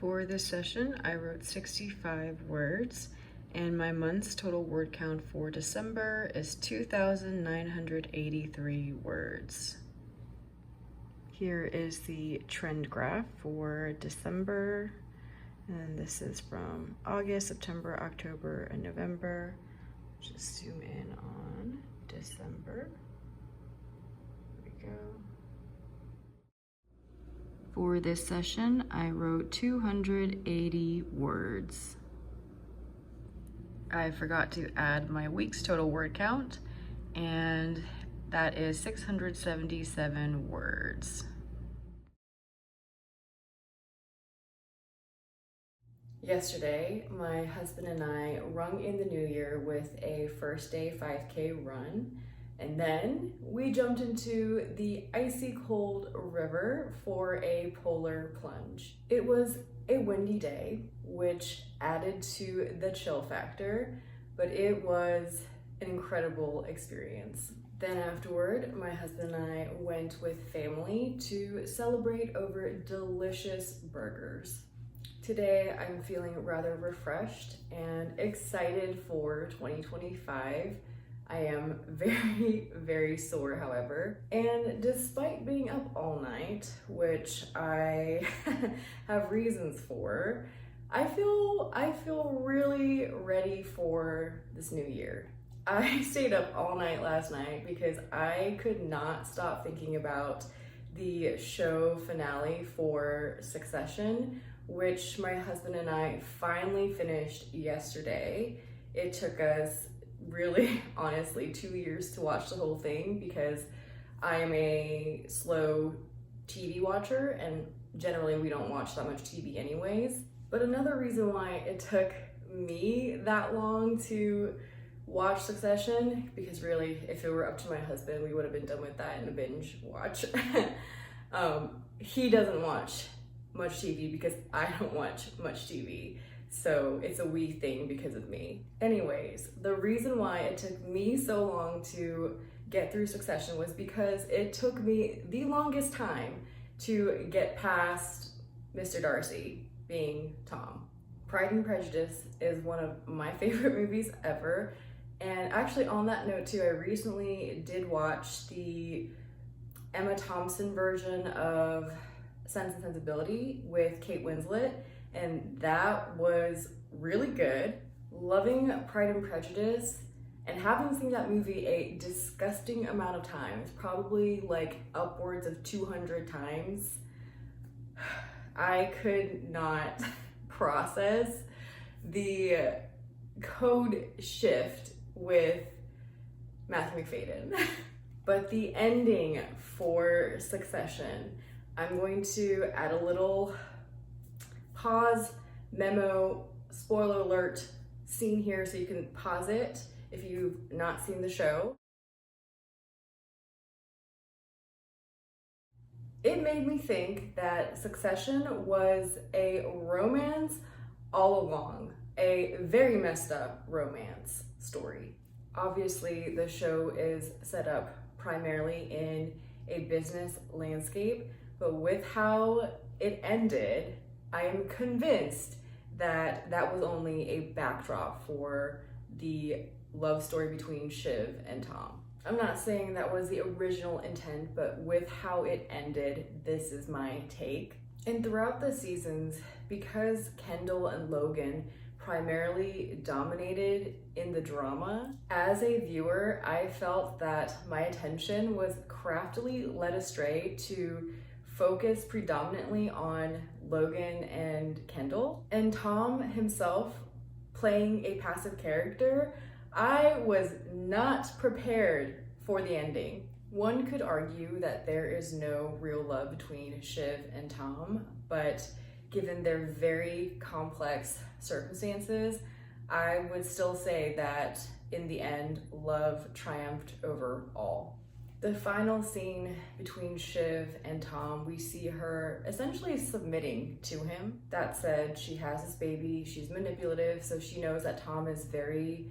For this session, I wrote 65 words, and my month's total word count for December is 2,983 words. Here is the trend graph for December, and this is from August, September, October, and November. Just zoom in on December. There we go. For this session, I wrote 280 words. I forgot to add my week's total word count, and that is 677 words. Yesterday, my husband and I rung in the new year with a first day 5K run. And then we jumped into the icy cold river for a polar plunge. It was a windy day, which added to the chill factor, but it was an incredible experience. Then afterward, my husband and I went with family to celebrate over delicious burgers. Today, I'm feeling rather refreshed and excited for 2025. I am very, very sore, however, and despite being up all night, which I have reasons for, I feel really ready for this new year. I stayed up all night last night because I could not stop thinking about the show finale for Succession, which my husband and I finally finished yesterday. It took us really, honestly, 2 years to watch the whole thing because I am a slow TV watcher and generally we don't watch that much TV anyways. But another reason why it took me that long to watch Succession, because really, if it were up to my husband, we would have been done with that in a binge watch. He doesn't watch much TV because I don't watch much TV. So it's a we thing because of me. Anyways, the reason why it took me so long to get through Succession was because it took me the longest time to get past Mr. Darcy being Tom. Pride and Prejudice is one of my favorite movies ever. And actually on that note too, I recently did watch the Emma Thompson version of Sense and Sensibility with Kate Winslet, and that was really good. Loving Pride and Prejudice and having seen that movie a disgusting amount of times, probably like upwards of 200 times, I could not process the code shift with Matthew McFadden. But the ending for Succession, I'm going to add a little pause, memo, spoiler alert scene here so you can pause it if you've not seen the show. It made me think that Succession was a romance all along, a very messed up romance story. Obviously, the show is set up primarily in a business landscape, but with how it ended, I am convinced that that was only a backdrop for the love story between Shiv and Tom. I'm not saying that was the original intent, but with how it ended, this is my take. And throughout the seasons, because Kendall and Logan primarily dominated in the drama, as a viewer, I felt that my attention was craftily led astray to focus predominantly on Logan and Kendall. And Tom himself playing a passive character, I was not prepared for the ending. One could argue that there is no real love between Shiv and Tom, but given their very complex circumstances, I would still say that in the end, love triumphed over all. The final scene between Shiv and Tom, we see her essentially submitting to him. That said, she has this baby, she's manipulative, so she knows that Tom is very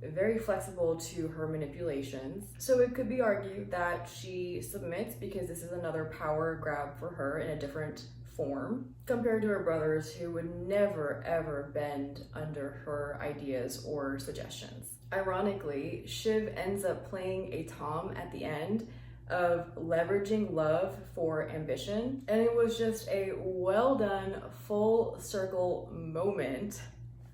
very flexible to her manipulations. So it could be argued that she submits because this is another power grab for her in a different form, compared to her brothers who would never ever bend under her ideas or suggestions. Ironically, Shiv ends up playing a Tom at the end of leveraging love for ambition, and it was just a well done full circle moment.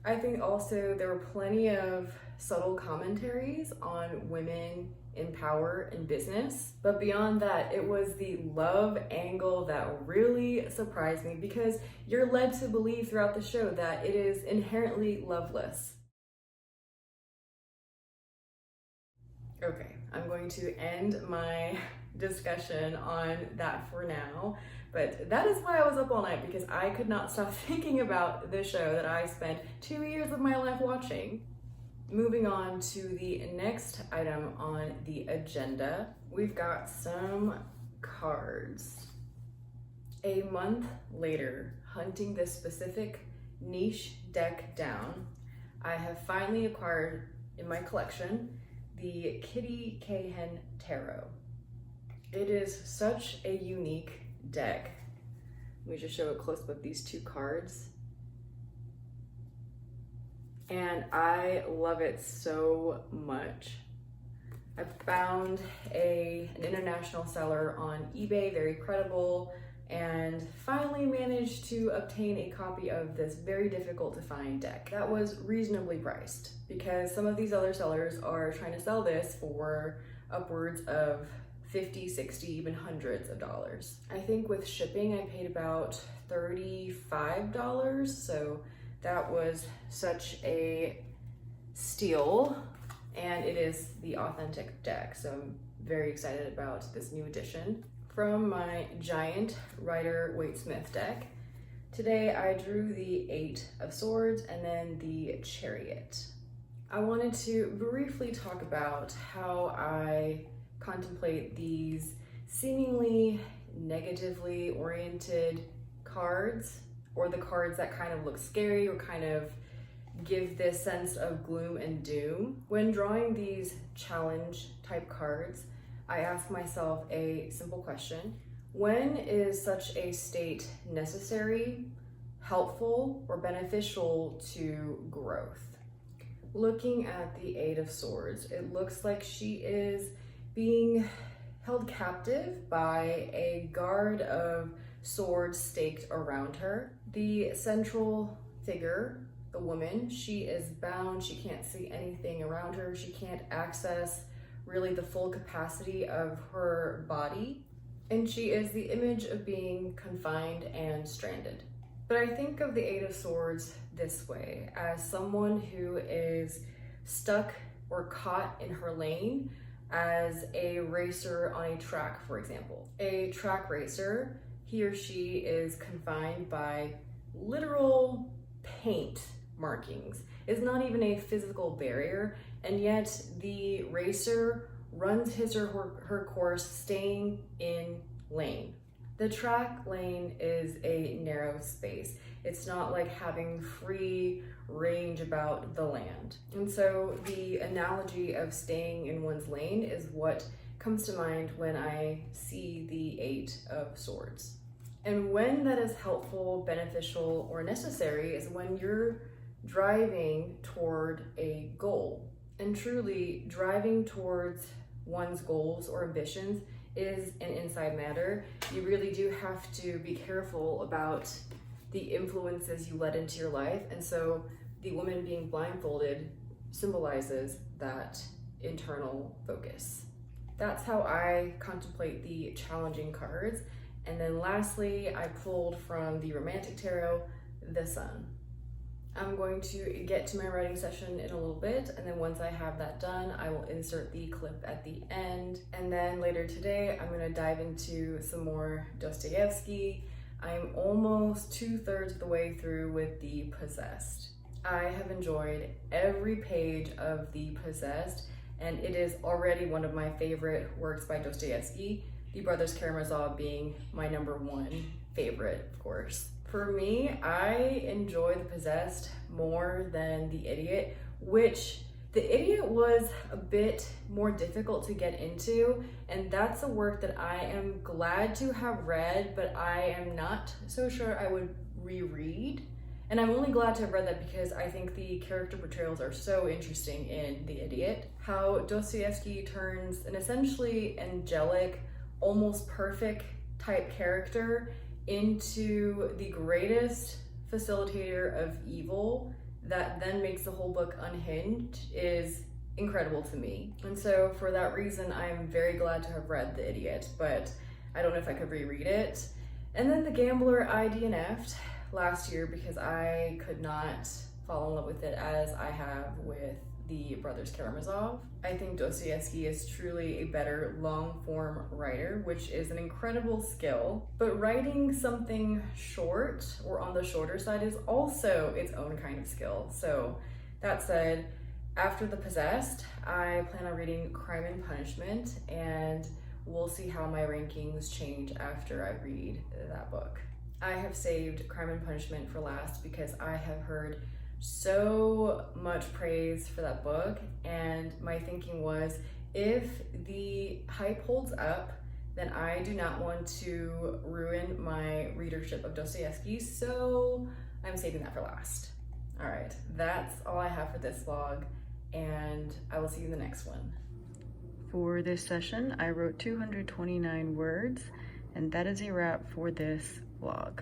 I think also there were plenty of subtle commentaries on women in power and business, but beyond that, it was the love angle that really surprised me, because you're led to believe throughout the show that it is inherently loveless. Okay, I'm going to end my discussion on that for now, but that is why I was up all night, because I could not stop thinking about this show that I spent 2 years of my life watching. Moving on to the next item on the agenda, we've got some cards. A month later, hunting this specific niche deck down, I have finally acquired in my collection the Kitty Cahen Tarot. It is such a unique deck. Let me just show a close-up of these two cards. And I love it so much. I found an international seller on eBay, very credible, and finally managed to obtain a copy of this very difficult to find deck that was reasonably priced, because some of these other sellers are trying to sell this for upwards of 50, 60, even hundreds of dollars. I think with shipping, I paid about $35, so that was such a steal, and it is the authentic deck, so I'm very excited about this new edition. From my giant Rider-Waite-Smith deck, today I drew the 8 of Swords and then the Chariot. I wanted to briefly talk about how I contemplate these seemingly negatively oriented cards, or the cards that kind of look scary or kind of give this sense of gloom and doom. When drawing these challenge type cards, I ask myself a simple question: when is such a state necessary, helpful, or beneficial to growth? Looking at the 8 of Swords, it looks like she is being held captive by a guard of swords staked around her. The central figure, the woman, she is bound, she can't see anything around her, she can't access really the full capacity of her body, and she is the image of being confined and stranded. But I think of the 8 of Swords this way, as someone who is stuck or caught in her lane, as a racer on a track, for example. A track racer, he or she is confined by literal paint markings. It's not even a physical barrier, and yet the racer runs his or her course staying in lane. The track lane is a narrow space. It's not like having free range about the land. And so the analogy of staying in one's lane is what comes to mind when I see the 8 of Swords. And when that is helpful, beneficial, or necessary is when you're driving toward a goal. And truly, driving towards one's goals or ambitions is an inside matter. You really do have to be careful about the influences you let into your life. And so the woman being blindfolded symbolizes that internal focus. That's how I contemplate the challenging cards. And then lastly, I pulled from the Romantic Tarot, the Sun. I'm going to get to my writing session in a little bit, and then once I have that done, I will insert the clip at the end. And then later today, I'm going to dive into some more Dostoevsky. I'm almost 2/3 of the way through with The Possessed. I have enjoyed every page of The Possessed, and it is already one of my favorite works by Dostoevsky, the Brothers Karamazov being my #1 favorite, of course. For me, I enjoy The Possessed more than The Idiot, which The Idiot was a bit more difficult to get into, and that's a work that I am glad to have read, but I am not so sure I would reread. And I'm only glad to have read that because I think the character portrayals are so interesting in The Idiot. How Dostoevsky turns an essentially angelic, almost perfect type character into the greatest facilitator of evil that then makes the whole book unhinged is incredible to me. And so for that reason, I'm very glad to have read The Idiot, but I don't know if I could reread it. And then The Gambler I DNF'd last year because I could not fall in love with it as I have with the Brothers Karamazov. I think Dostoevsky is truly a better long-form writer, which is an incredible skill. But writing something short or on the shorter side is also its own kind of skill. So that said, after The Possessed, I plan on reading Crime and Punishment, and we'll see how my rankings change after I read that book. I have saved Crime and Punishment for last because I have heard so much praise for that book, and my thinking was, if the hype holds up, then I do not want to ruin my readership of Dostoevsky, so I'm saving that for last. All right, that's all I have for this vlog, and I will see you in the next one. For this session, I wrote 229 words, and that is a wrap for this vlog.